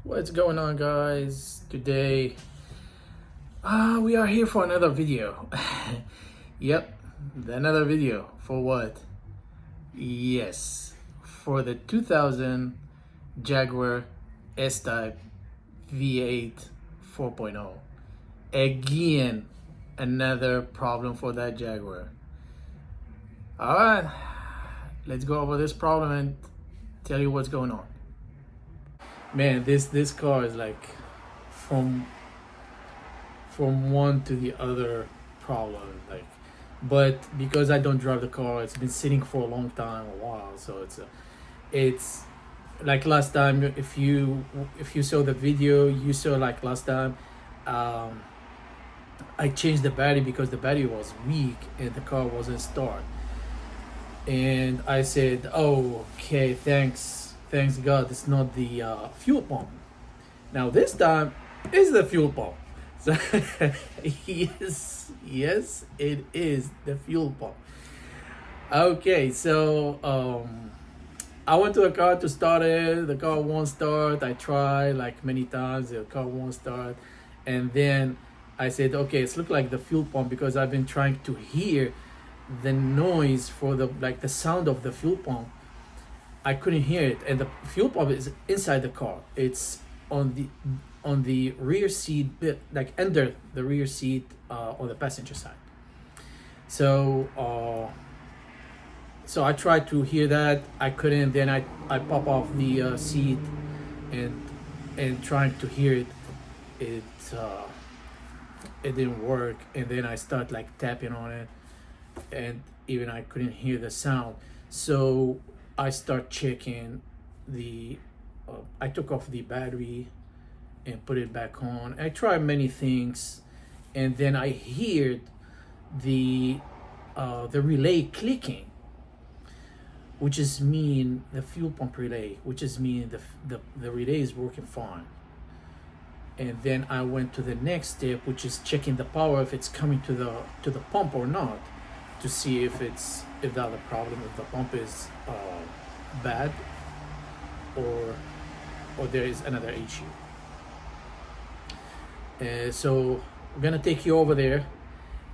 What's going on, guys? Today we are here for another video. Yep, another video. For what? Yes, for the 2000 Jaguar S-Type V8 4.0. Again, another problem for that Jaguar. All right, let's go over this problem and tell you what's going on. Man, this car is like from one to the other problem, like, but because I don't drive the car, it's been sitting for a long time, a while, so it's like last time. If you saw the video, you saw like last time, I changed the battery because the battery was weak and the car wasn't start, and I said, oh, okay, thanks God it's not the fuel pump. Now this time it's the fuel pump. So yes, it is the fuel pump. Okay, so I went to the car to start it. The car won't start. I tried like many times. The car won't start, and then I said, okay, it's look like the fuel pump because I've been trying to hear the noise for the sound of the fuel pump. I couldn't hear it, and the fuel pump is inside the car. It's on the rear seat bit, like under the rear seat on the passenger side. So I tried to hear that. I couldn't. Then I pop off the seat and trying to hear it. It it didn't work. And then I start like tapping on it, and even I couldn't hear the sound. So I start checking the. I took off the battery and put it back on. I tried many things, and then I heard the relay clicking, which is mean the fuel pump relay, which is mean the relay is working fine. And then I went to the next step, which is checking the power, if it's coming to the pump or not, to see if that's the problem, if the pump is bad or there is another issue. So we're gonna take you over there,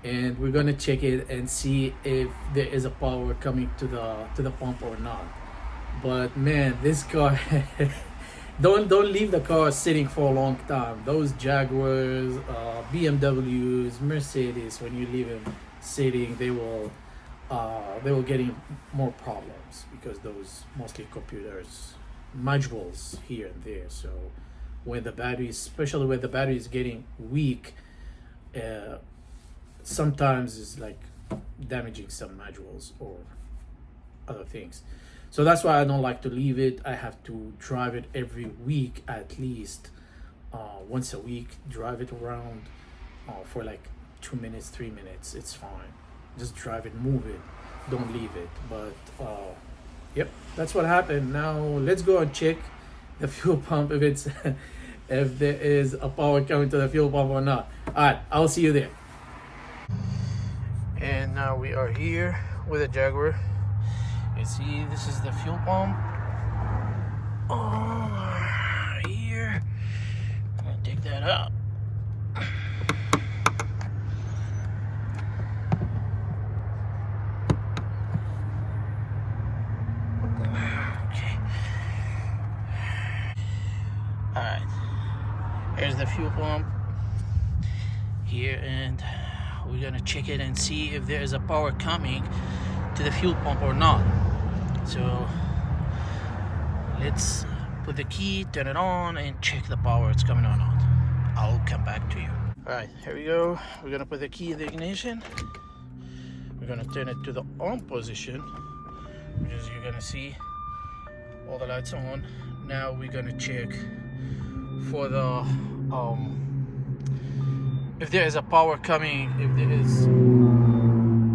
and we're gonna check it and see if there is a power coming to the pump or not. But man, this car, don't leave the car sitting for a long time. Those Jaguars, BMWs, Mercedes, when you leave them sitting, they will getting more problems because those mostly computers modules here and there. So when the battery, especially when the battery is getting weak, sometimes it's like damaging some modules or other things. So that's why I don't like to leave it. I have to drive it every week, at least once a week. Drive it around for like 2 minutes, 3 minutes. It's fine. Just drive it, move it, don't leave it. But yep, that's what happened. Now let's go and check the fuel pump, if it's if there is a power coming to the fuel pump or not. All right, I'll see you there. And now we are here with a Jaguar. You see, this is the fuel pump. Oh, here. I'm gonna take that out. Alright, here's the fuel pump here, and we're gonna check it and see if there is a power coming to the fuel pump or not. So let's put the key, turn it on, and check the power it's coming or not. I'll come back to you. Alright, here we go. We're gonna put the key in the ignition. We're gonna turn it to the on position, which is, you're gonna see all the lights on. Now we're gonna check for the if there is a power coming, if there is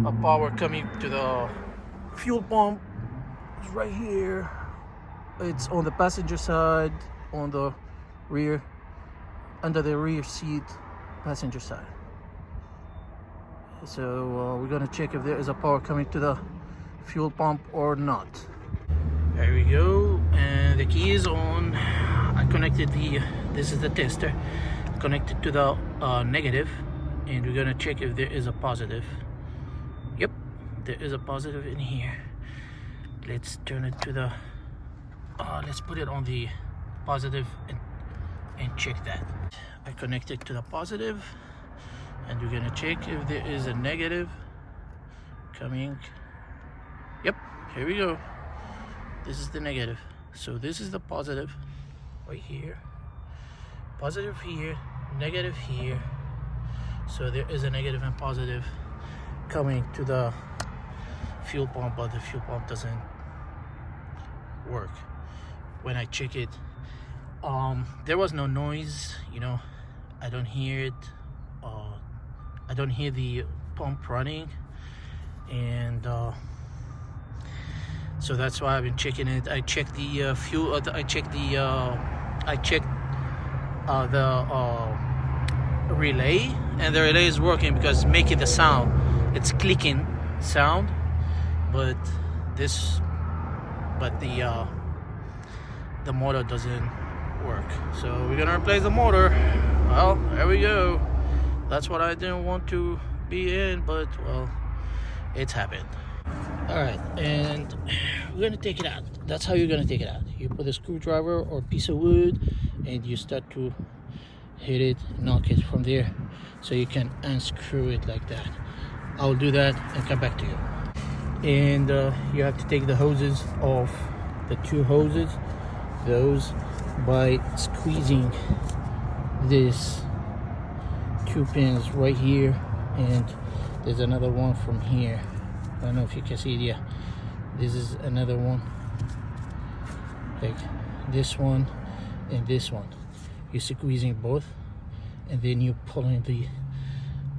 a power coming to the fuel pump. It's right here. It's on the passenger side, on the rear, under the rear seat, passenger side. So we're gonna check if there is a power coming to the fuel pump or not. There we go, and the key is on. I I connected this is the tester, connected to the negative, and we're gonna check if there is a positive. Yep, there is a positive in here. Let's turn it to the, let's put it on the positive and check that. I connected to the positive, and we're gonna check if there is a negative coming. Yep, here we go. This is the negative. So this is the positive right here. Positive here, negative here. So there is a negative and positive coming to the fuel pump, but the fuel pump doesn't work. When I check it, there was no noise, you know, I don't hear it. I don't hear the pump running, and so that's why I've been checking it. I checked the fuel. I checked the relay, and the relay is working because it's making the sound. It's clicking sound, but the motor doesn't work. So we're gonna replace the motor. Well, there we go. That's what I didn't want to be in, but well, it's happened. All right, and we're gonna take it out. That's how you're gonna take it out. You put a screwdriver or piece of wood, and you start to hit it, knock it from there, so you can unscrew it like that. I'll do that and come back to you. And you have to take the hoses off, the two hoses, those, by squeezing this two pins right here, and there's another one from here. I don't know if you can see it. Yeah, this is another one, like this one and this one. You're squeezing both, and then you're pulling the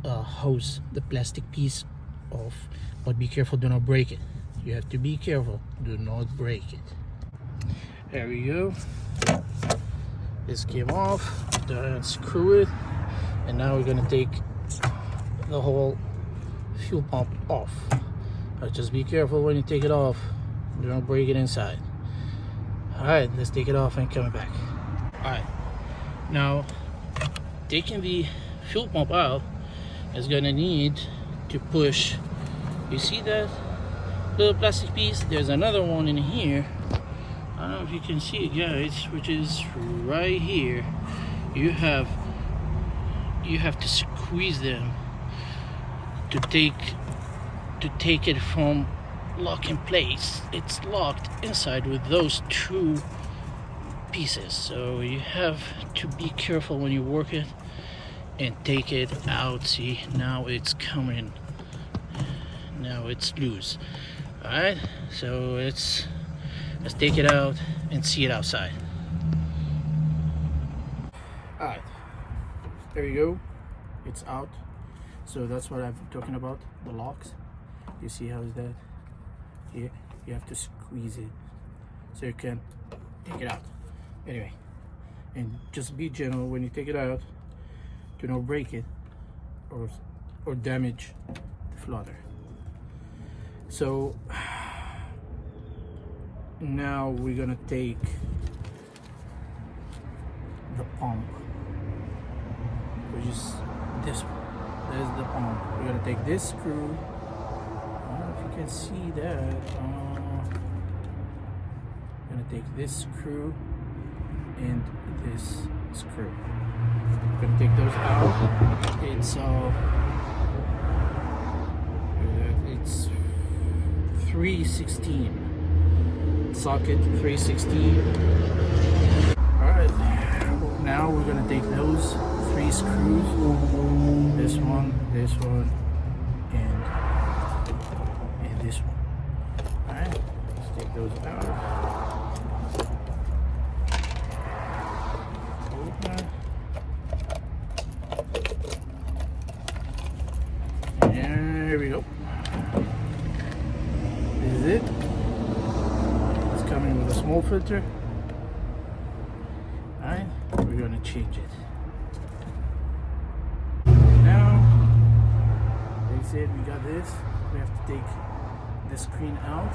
hose, the plastic piece off, but be careful, do not break it. You have to be careful, do not break it. There we go. This came off, unscrew it, and now we're gonna take the whole fuel pump off. But just be careful when you take it off, do not break it inside. All right, let's take it off and coming back. All right, now taking the fuel pump out is gonna need to push. You see that little plastic piece? There's another one in here. I don't know if you can see it, guys, which is right here. You have to squeeze them to take it from lock in place. It's locked inside with those two pieces, so you have to be careful when you work it and take it out. See, now it's coming, now it's loose. All right, so let's take it out and see it outside. All right, there you go, it's out. So that's what I'm talking about, the locks. You see how is that? Here, you have to squeeze it so you can take it out. Anyway, and just be gentle when you take it out. Do not break it or damage the flutter. So now we're gonna take the pump, which is this one. There's the pump. We're gonna take this screw. I don't know if you can see that. I'm gonna take this screw and this screw. We're gonna take those out. It's 316 socket, 316. All right, now we're gonna take those three screws, this one, and this one. All right, let's take those out. Open. There we go. This is it. It's coming with a small filter. All right, we're gonna change it. Said we got this. We have to take the screen out,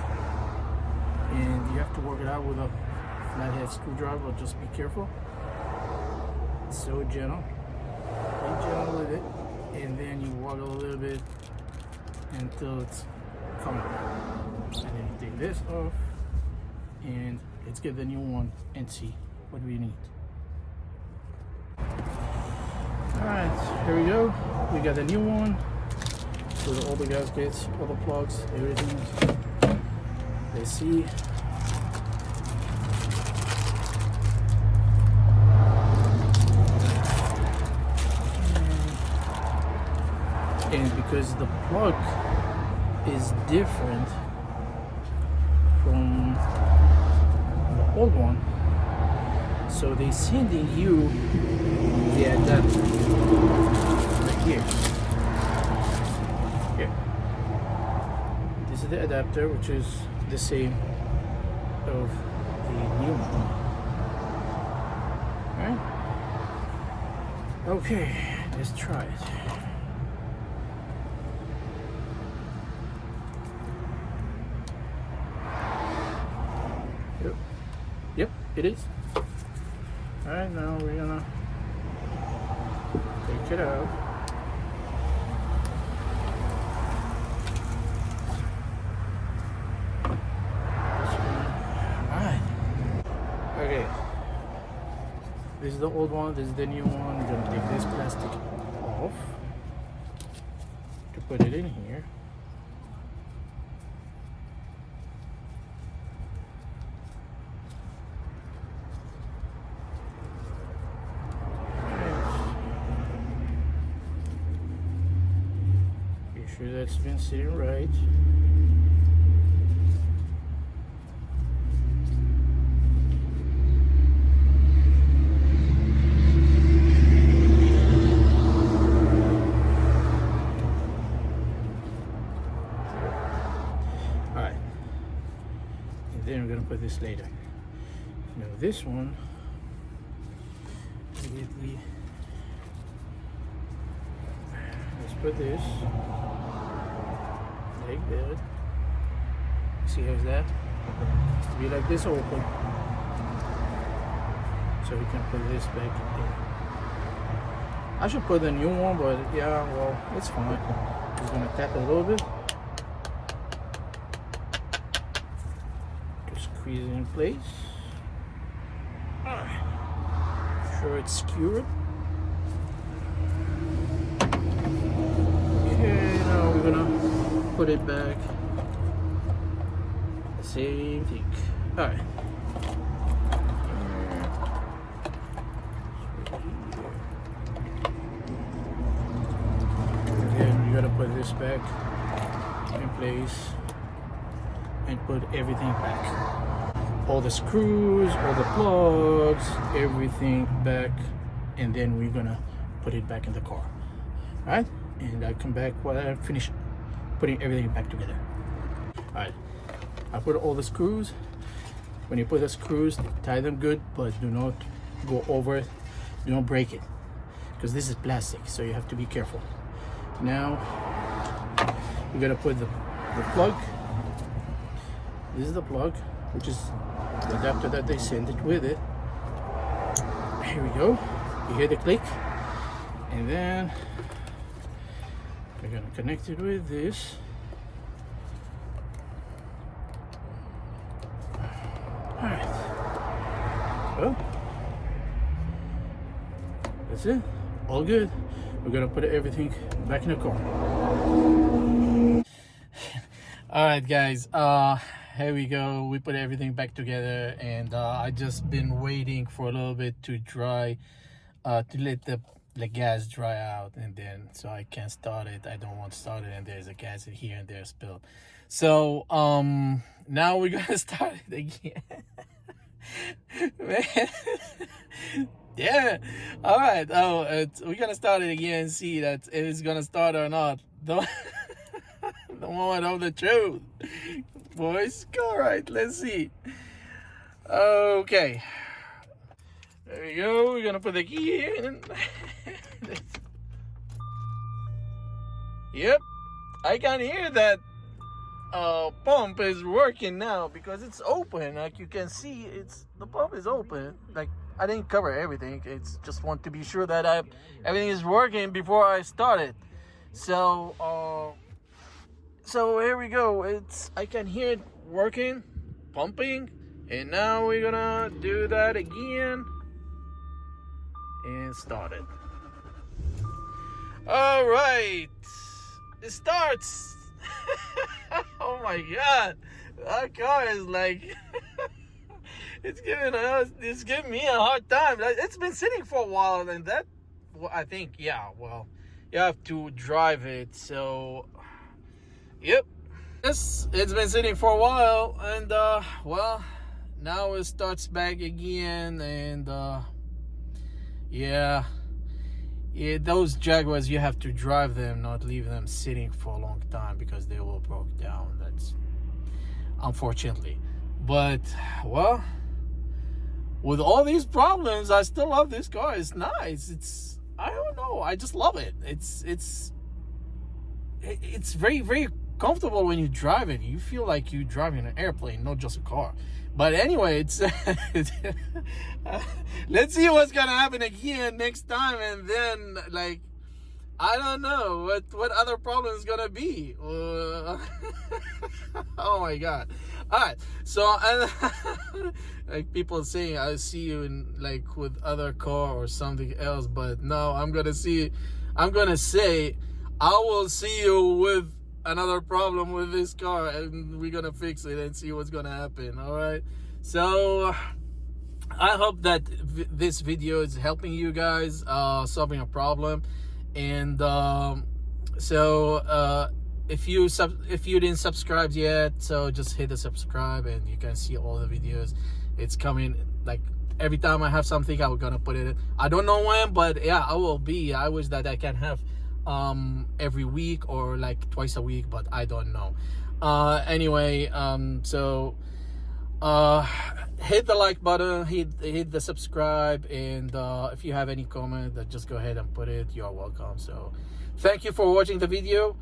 and you have to work it out with a flathead screwdriver. Just be careful. So gentle. Be gentle with it, and then you waggle a little bit until it's coming. And then you take this off, and let's get the new one and see what we need. Alright, here we go. We got the new one. So all the gaskets, all the plugs, everything. Let's see. And because the plug is different from the old one, so they're sending you the adapter right here. Here. This is the adapter, which is the same of the new one. All right. Okay, let's try it. Yep, it is. Alright, now we're gonna take it out. Alright. Okay. This is the old one, this is the new one. We're gonna take this plastic off to put it in here. Sure that's been sitting right. Alright. And then we're gonna put this later. Now this one, let's put this like that. See how's that? It's to be like this open. So we can put this back in. I should put the new one, but yeah, well, it's fine. Just gonna tap it a little bit to squeeze it in place. Sure it's secured. Okay, now we're gonna put it back. Same thing. Alright. Again, you gotta put this back in place and put everything back. All the screws, all the plugs, everything back, and then we're gonna put it back in the car. Alright? And I come back while I finish putting everything back together. Alright, I put all the screws. When you put the screws, tie them good, but do not go over it. Do not break it, because this is plastic, so you have to be careful. Now, you're gonna put the plug. This is the plug, which is the adapter that they sent it with it. Here we go. You hear the click, and then we're gonna connect it with this. All right. Well, that's it. All good. We're gonna put everything back in the car. All right, guys. Here we go. We put everything back together, and I just been waiting for a little bit to dry, to let the gas dry out, and then so I can't start it. I don't want to start it, and there's a gas in here and there spilled. So now we're gonna start it again. Man. Yeah. All right. We're gonna start it again and see that if it's gonna start or not. The moment of the truth, boys. All right. Let's see. Okay. There we go. We're gonna put the key in. Yep. I can hear that pump is working now because it's open. Like you can see, the pump is open. Like I didn't cover everything. It's just want to be sure that everything is working before I start it. So so here we go. I can hear it working, pumping, and now we're gonna do that again and start it. All right, it starts. Oh my god, that car is like it's giving me a hard time. It's been sitting for a while, and that, well, I think, yeah, well, you have to drive it. So yep, yes, it's been sitting for a while, and well, now it starts back again. And yeah, those Jaguars, you have to drive them, not leave them sitting for a long time, because they will break down. That's unfortunately. But well, with all these problems, I still love this car. It's nice. I don't know, I just love it. It's very, very comfortable when you drive it. You feel like you're driving an airplane, not just a car. But anyway, let's see what's gonna happen again next time, and then, like, I don't know what other problem is gonna be. Oh my god! All right, so like people saying, I see you in, like, with other car or something else, but no, I'm gonna say, I will see you with another problem with this car, and we're gonna fix it and see what's gonna happen. All right, so I hope that this video is helping you guys solving a problem. And if you didn't subscribe yet, so just hit the subscribe, and you can see all the videos. It's coming, like, every time I have something, I'm gonna put it in. I don't know when, but yeah, I will be. I wish that I can have every week or like twice a week, but I don't know. Anyway, so hit the like button, hit the subscribe, and if you have any comment, just go ahead and put it. You're welcome. So thank you for watching the video.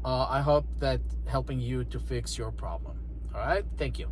I hope that helping you to fix your problem. All right, thank you.